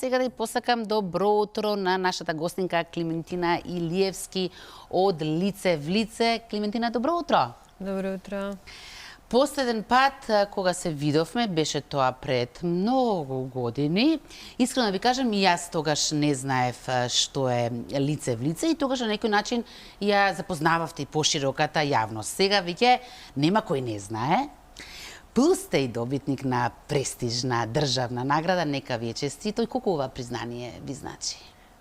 сега да ја посакам добро утро на нашата гостинка Климентина Илиевски од Лице в лице. Климентина, добро утро. Добро утро. Последен пат кога се видовме беше тоа пред многу години. Искрено да ви кажам, и јас тогаш не знаев што е Лице в лице и тогаш на некој начин ја запознававте и пошироката јавност. Сега веќе нема кој не знае. Бил сте и добитник на престижна државна награда, нека ви е честито. И колку ова признание ви значи?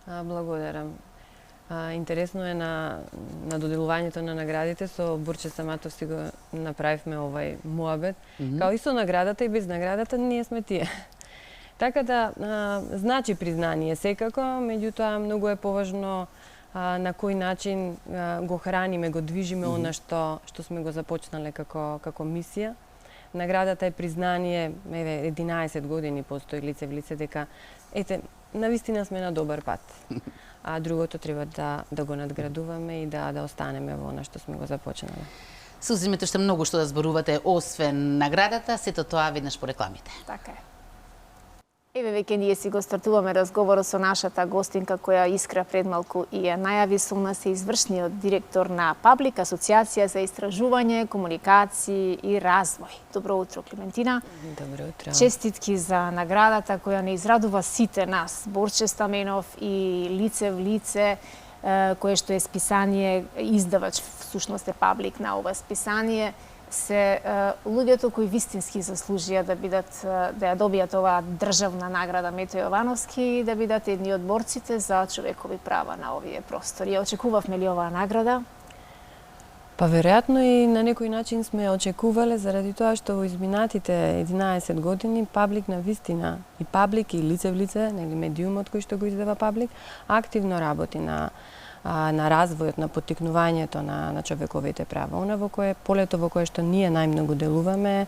Благодарам. Интересно е на доделувањето на наградите, со Борче Саматов си го направивме овај муабет. Као и со наградата и без наградата ние сме тие. Така да, значи признание секако, меѓутоа многу е поважно на кој начин го храниме, го движиме она што сме го започнале како мисија. Наградата е признание, 11 години постои Лице в лице, дека навистина сме на добар пат. А другото треба да го надградуваме и да останеме во она што сме го започнале. Се узимете уште многу што да зборувате, освен наградата, сето тоа веднаш по рекламите. Така е. Еве веќе ние си го стартуваме разговорот со нашата гостинка која Искра пред малку и ја најави. Со нас е извршниот директор на Паблик, Асоциација за истражување, комуникации и развој. Добро утро, Климентина. Добро утро. Честитки за наградата која не израдува сите нас. Борче Стаменов и Лице в лице, кое што е списание, издавач всушност е Паблик на ова списание, се луѓето кои вистински заслужија да ја добијат оваа државна награда Мето Јовановски и да бидат едни од борците за човекови права на овие простори. Очекувавме ли оваа награда? Па веројатно и на некој начин сме очекувале заради тоа што во изминатите 11 години Паблик на вистина и Паблик и Лице в лице, нели медиумот кој што го издава Паблик, активно работи на развојот, на поттикнувањето на човековите права. Она во кое полето во кое што ние најмногу делуваме,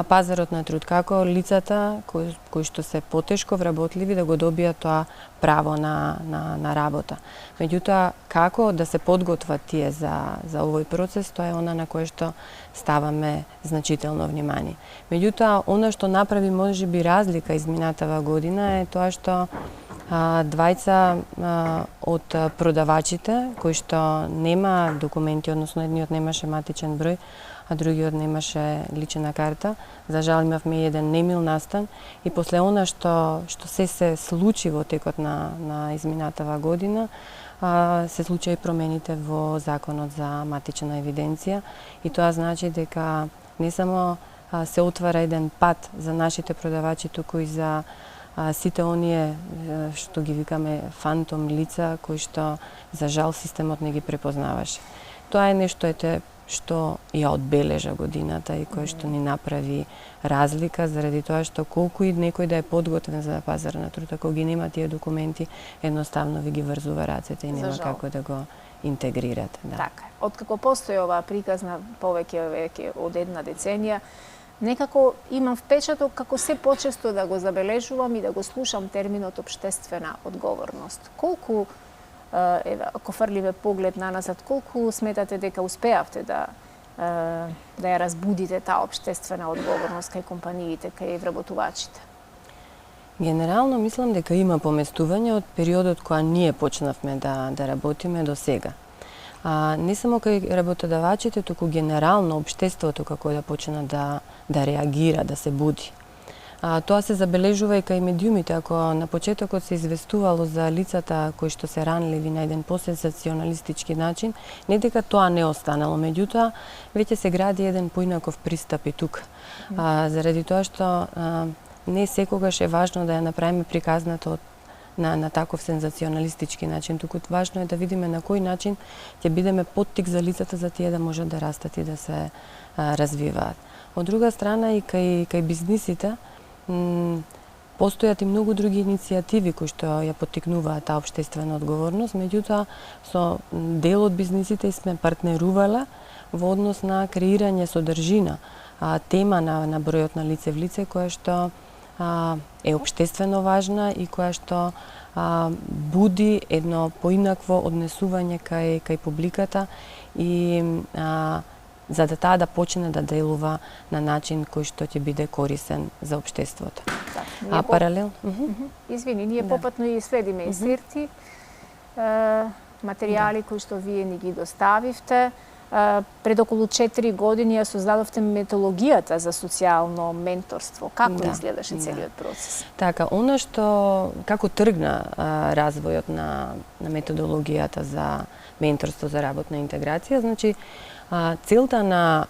пазарот на труд, како лицата кои што се потешко вработливи да го добијат тоа право на работа. Меѓутоа, како да се подготват тие за овој процес, тоа е она на кое што ставаме значително внимание. Меѓутоа, она што направи можеби разлика изминатава година е тоа што двајца од продавачите кои што нема документи, односно едниот немаше матичен број, а другиот немаше лична карта. За жал имавме еден немил настан и после она што се случи во текот на изминатава година, се случи и промените во законот за матична евиденција и тоа значи дека не само се отвара еден пат за нашите продавачи, туку и за сите оние што ги викаме фантом лица кои што за жал системот не ги препознаваше. Тоа е нешто што ја одбележа годината и кој што ни направи разлика заради тоа што колку и некој да е подготвен за пазар на труд, ако ги нема тие документи, едноставно ви ги врзува рацете и нема како да го интегрирате. Да. Така. Откако постои оваа приказна повеќе од една деценија, некако имам впечаток како се почесто да го забележувам и да го слушам терминот општествена одговорност. Колку, ако фрлиме поглед наназад, колку сметате дека успеавте да ја разбудите таа општествена одговорност кај компаниите, кај вработувачите? Генерално мислам дека има поместување од периодот кога ние почнавме да работиме до сега. Не само кај работодавачите, туку генерално општеството како да почна да реагира, да се буди. Тоа се забележува и кај медиумите, ако на почетокот се известувало за лицата кои што се ранливи на еден посензационалистички начин, не дека тоа не останало, меѓутоа веќе се гради еден поинаков пристап и тука. Заради тоа што не секогаш е важно да ја направиме приказната на таков сензационалистички начин, туку важно е да видиме на кој начин ќе бидеме поттик за лицата за тие да можат да растат и да се развиваат. Од друга страна и кај бизнисите постојат и многу други иницијативи кои што ја поттикнуваат таа општествена одговорност, меѓутоа со дел од бизнисите сме партнерувале во однос на креирање содржина, тема на бројот на Лице в лице која што е општествено важна и која што буди едно поинакво однесување кај публиката и за да таа да почне да делува на начин кој што ќе биде корисен за општеството. Да, паралел? Извини, ние попатно и следиме инсерти, материјали кои што вие ни ги доставивте. Пред околу 4 години ја создадовте методологијата за социјално менторство. Како изгледаше целиот процес? Така, она што како тргна развојот на методологијата за менторство за работна интеграција, значи целта на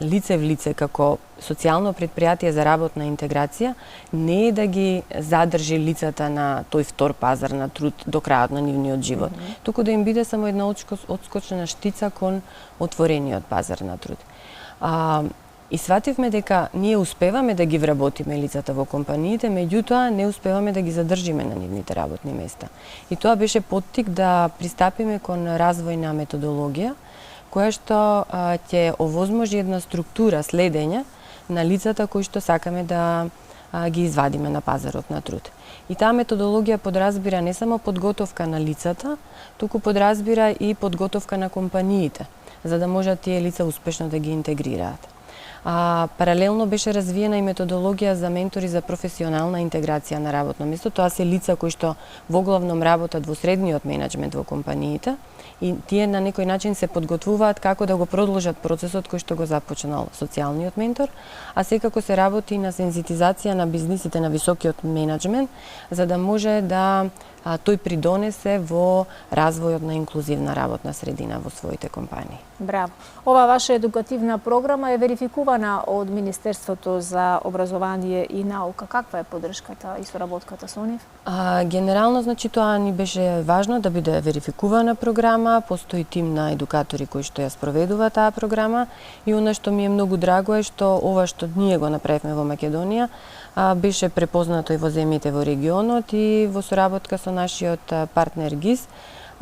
лице в лице како социјално предпријатие за работна интеграција не е да ги задржи лицата на тој втор пазар на труд до крајот на нивниот живот, туку да им биде само една отскочна штица кон отворениот пазар на труд. И свативме дека ние успеваме да ги вработиме лицата во компаниите, меѓутоа не успеваме да ги задржиме на нивните работни места. И тоа беше поттик да пристапиме кон развојна методологија, која што ќе овозможи една структура следење на лицата кои што сакаме да ги извадиме на пазарот на труд. И таа методологија подразбира не само подготовка на лицата, туку подразбира и подготовка на компаниите, за да можат тие лица успешно да ги интегрираат. Паралелно беше развиена и методологија за ментори за професионална интеграција на работно место. Тоа се лица кои што воглавном работат во средниот менаџмент во компаниите и тие на некој начин се подготвуваат како да го продолжат процесот кој што го започнал социјалниот ментор, а секако се работи на сензитизација на бизнисите на високиот менаџмент, за да може да тој придонесе во развојот на инклузивна работна средина во своите компании. Браво. Ова ваша едукативна програма е верификувана од Министерството за образование и наука. Каква е поддршката и соработката со нив? Генерално, значи, тоа ни беше важно да биде верификувана програма, постои тим на едукатори кои што ја спроведува таа програма и она што ми е многу драго е што ова што ние го направивме во Македонија беше препознато и во земјите во регионот и во соработка со нашиот партнер ГИС.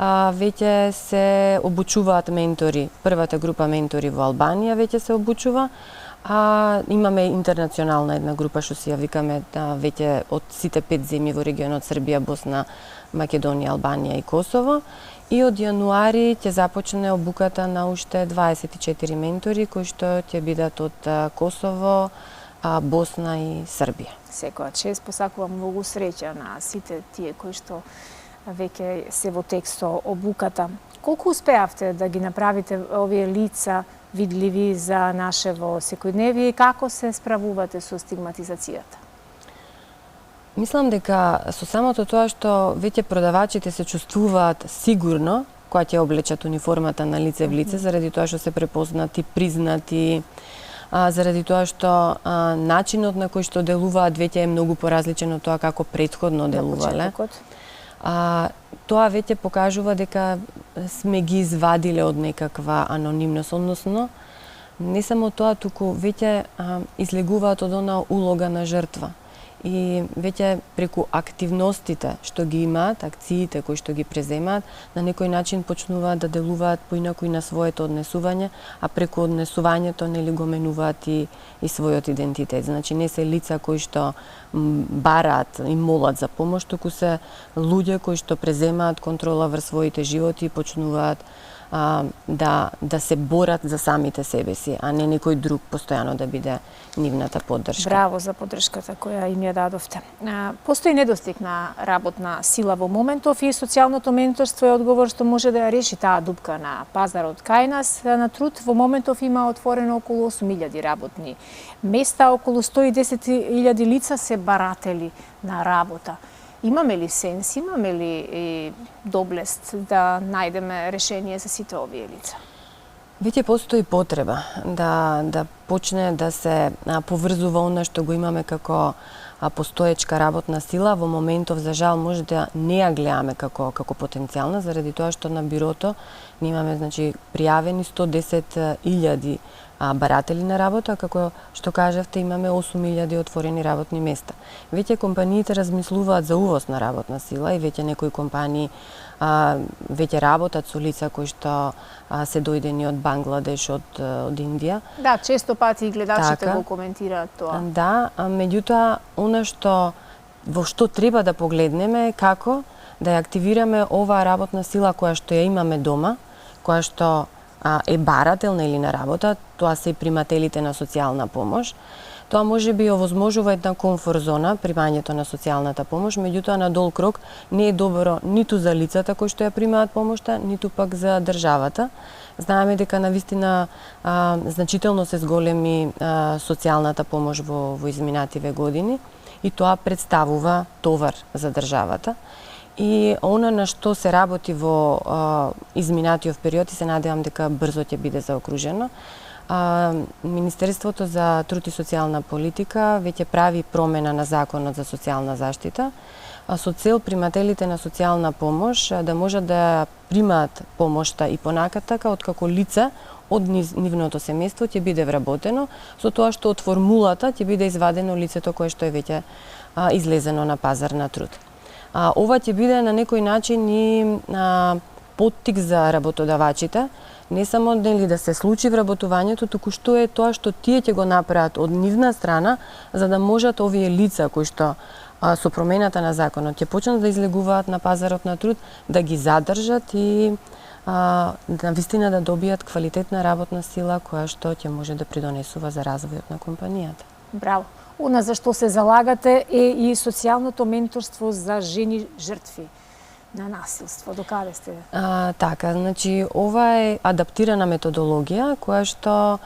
Веќе се обучуваат ментори, првата група ментори во Албанија веќе се обучува, имаме интернационална една група што си ја викаме веќе од сите 5 земји во регионот Србија, Босна, Македонија, Албанија и Косово. И од јануари ќе започне обуката на уште 24 ментори кои што ќе бидат од Косово, Босна и Србија. Секоја чест, посакувам многу среќа на сите тие кои што веќе се во текст со обуката. Колку успеавте да ги направите овие лица видливи за нашево секојдневие и како се справувате со стигматизацијата? Мислам дека со самото тоа што веќе продавачите се чувствуваат сигурно кога ќе облечат униформата на лице в лице, заради тоа што се препознати, признати, заради тоа што начинот на кој што делуваат веќе е многу поразличен од тоа како претходно делувале. Тоа веќе покажува дека сме ги извадиле од некаква анонимност, односно не само тоа, туку веќе излегуваат од она улога на жртва. И веќе преку активностите што ги имаат, акциите кои што ги преземаат, на некој начин почнуваат да делуваат поинаку и на своето однесување, а преку однесувањето нели го менуваат и својот идентитет. Значи не се лица кои што бараат и молат за помош, туку се луѓе кои што преземаат контрола врз своите животи и почнуваат да се борат за самите себе си, а не некој друг постојано да биде нивната поддршка. Браво за поддршката која им ја дадовте. Постои недостиг на работна сила во моментов и социјалното менторство е одговор што може да ја реши таа дупка на пазарот кај нас на труд. Во моментов има отворено околу 8.000 работни места, околу 110.000 лица се баратели на работа. Имаме ли сенс, имаме ли доблест да најдеме решение за сите овие лица? Веќе постои потреба да почне да се поврзува она што го имаме како постоечка работна сила. Во моментов, за жал, може да не ја гледаме како потенцијална, заради тоа што на бирото имаме пријавени 110.000 баратели на работа, како што кажавте, имаме 8.000 отворени работни места. Веќе компаниите размислуваат за увоз на работна сила и веќе некои компании веќе работат со лица кои што се дојдени од Бангладеш, од Индија. Да, често пати и гледачите го коментираат тоа. Да, меѓутоа, она во што треба да погледнеме е како да ја активираме оваа работна сила која што ја имаме дома, која што е барател или на работа, тоа се и примателите на социјална помош. Тоа може би овозможува една комфорт зона, примањето на социјалната помош, меѓутоа на долг рок не е добро ниту за лицата кои што ја примаат помошта, ниту пак за државата. Знаеме дека навистина значително се зголеми социјалната помош во изминативе години и тоа представува товар за државата. И она на што се работи во изминатиот период и се надевам дека брзо ќе биде заокружено. Министерството за труд и социјална политика веќе прави промена на законот за социјална заштита, со цел примателите на социјална помош да можат да примаат помошта и понакатака откако лице од нивното семејство ќе биде вработено, со тоа што од формулата ќе биде извадено лицето кое што е веќе излезено на пазар на труд. Ова ќе биде на некој начин и поттик за работодавачите, не само да се случи вработувањето, туку што е тоа што тие ќе го направат од нивна страна, за да можат овие лица кои што со промената на законот ќе почнат да излегуваат на пазарот на труд, да ги задржат и навистина да добијат квалитетна работна сила која што ќе може да придонесува за развојот на компанијата. Браво. Она за што се залагате е и социјалното менторство за жени жртви на насилство. До каде сте? Така, значи ова е адаптирана методологија која што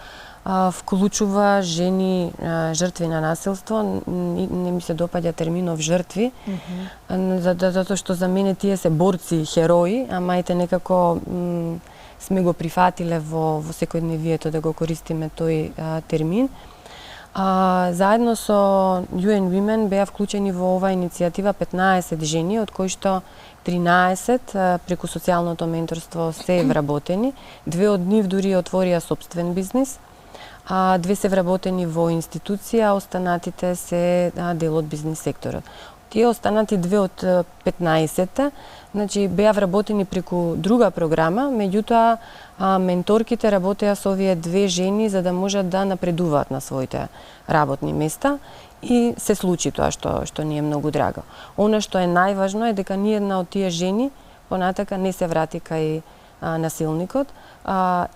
вклучува жени жртви на насилство. Не ми се допаѓа терминов жртви, затоа што за мене тие се борци, херои, а мајте некако сме го прифатиле во секојдневието да го користиме тој термин. Заедно со UN Women беа вклучени во оваа иницијатива 15 жени, од кои што 13 преку социјалното менторство се вработени, 2 од нив дури отворија собствен бизнис, 2 се вработени во институција, а останатите се дел од бизнис секторот. Тие останати 2 од 15, значи беа вработени преку друга програма, меѓутоа менторките работеа со овие 2 жени за да можат да напредуваат на своите работни места и се случи тоа што ни е многу драго. Она што е најважно е дека ниедна од тие жени понатака не се врати кај насилникот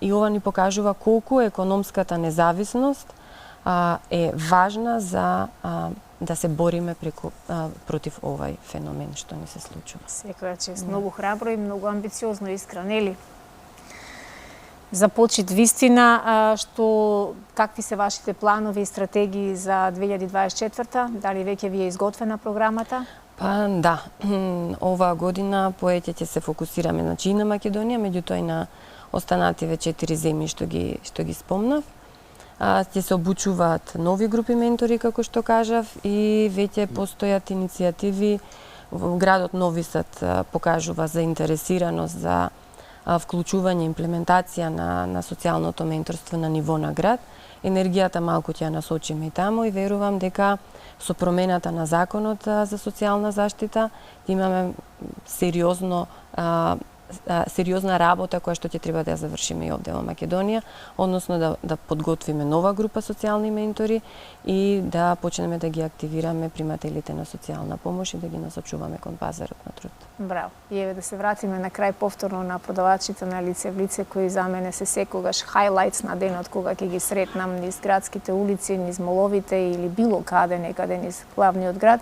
и ова ни покажува колку економската независност е важна за да се бориме против овај феномен што ни се случува. Секоја чест, многу храбро и многу амбициозно, искра, нели? За почит вистина, што какви се вашите планови и стратегии за 2024-та? Дали веќе ви е изготвена програмата? Па да, оваа година поеќе ќе се фокусираме значи и на Македонија, меѓутоа и на останативе 4 земји што ги спомнав. Ќе се обучуваат нови групи ментори, како што кажав, и веќе постојат иницијативи. Градот Нови Сад покажува заинтересираност за вклучување, имплементација на социјалното менторство на ниво на град. Енергијата малку ќе ја насочиме и таму и верувам дека со промената на законот за социјална заштита имаме сериозна работа која што ќе треба да ја завршиме и овде во Македонија, односно да подготвиме нова група социјални ментори и да почнеме да ги активираме примателите на социјална помош и да ги насочуваме кон пазарот на труд. Браво. И еве да се вратиме на крај повторно на продавачите на лице в лице, кои за мене се секогаш хайлайтс на денот кога ќе ги сретнам низ градските улици, низ моловите или било каде некаде низ главниот град.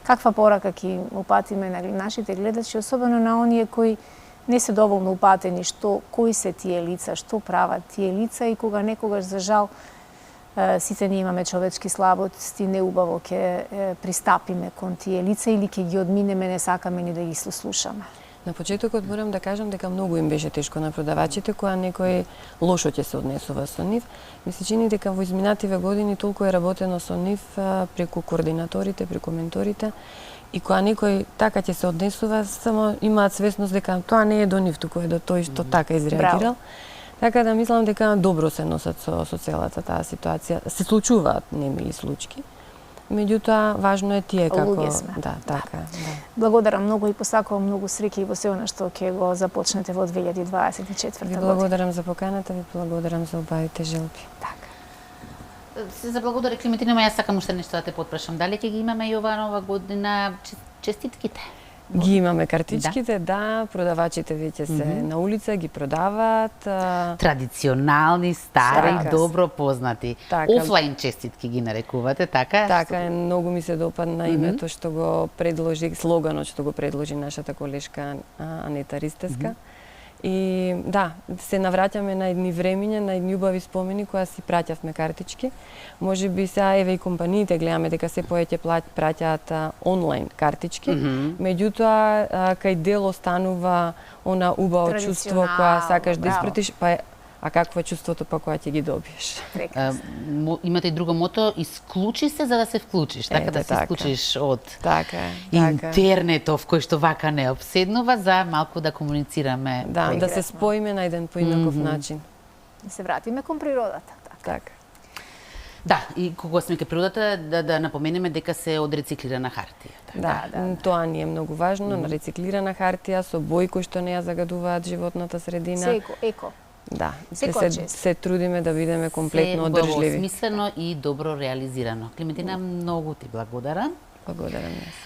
Каква порака ќе упатиме на нашите гледачи, особено на оние кои не се доволно упатени кои се тие лица, што прават тие лица и кога некогаш за жал сите ние имаме човечки слабости, неубаво ќе пристапиме кон тие лица или ќе ги одминеме, не сакаме ни да ги слушаме. На почетокот морам да кажам дека многу им беше тешко на продавачите кога некој лошо ќе се однесува со нив. Ми се чини дека во изминативе години толку е работено со нив преку координаторите, преку менторите, и кога некој така ќе се однесува, само имаат свесност дека тоа не е до нив, туку е до тој што така изреагирал. Така да мислам дека добро се носат со целата таа ситуација. Се случуваат немили случаи. Меѓутоа, важно е тие како... Да, така. Да. Благодарам многу и посакувам многу среќа и во се она што ќе го започнете во 2024 година. Ви благодарам за поканата, ви благодарам за убавите желби. Така. Се заблагодари Климентина, јас сакам уште нешто да те потпрашам. Дали ќе ги имаме и оваа нова година честитките? Ги имаме картичките, да, продавачите веќе се на улица, ги продаваат. Традиционални, стари, Така. добро познати. Така. Офлайн честитки ги нарекувате, така? Така е, многу ми се допадна името што го предложи, слоганот што го предложи нашата колешка Анета Ристеска. И да, се навраќаме на едни времиња, на едни убави спомени која си праќавме картички. Може би сега еве и компаниите гледаме дека се повеќе праќаат онлайн картички. Меѓутоа кај дел останува она убаво чувство која сакаш да испратиш, а какво е чувството па кога ќе ги добиеш? Имате и друго мото, исклучи се за да се вклучиш, така да се така. исклучиш од интернетов кој што вака не обседнува за малку да комуницираме. Да се споиме на еден поинаков начин. Да се вратиме кон природата. Така. Да, и кога сме кај природата, да напоменеме дека се од рециклирана хартија. Да, тоа ни е многу важно, на рециклирана хартија, со бои кои што не ја загадуваат животната средина. Се еко. Да, се трудиме да бидеме комплетно одржливи. Смислено и добро реализирано. Клементина, многу ти благодарам. Благодарам јас.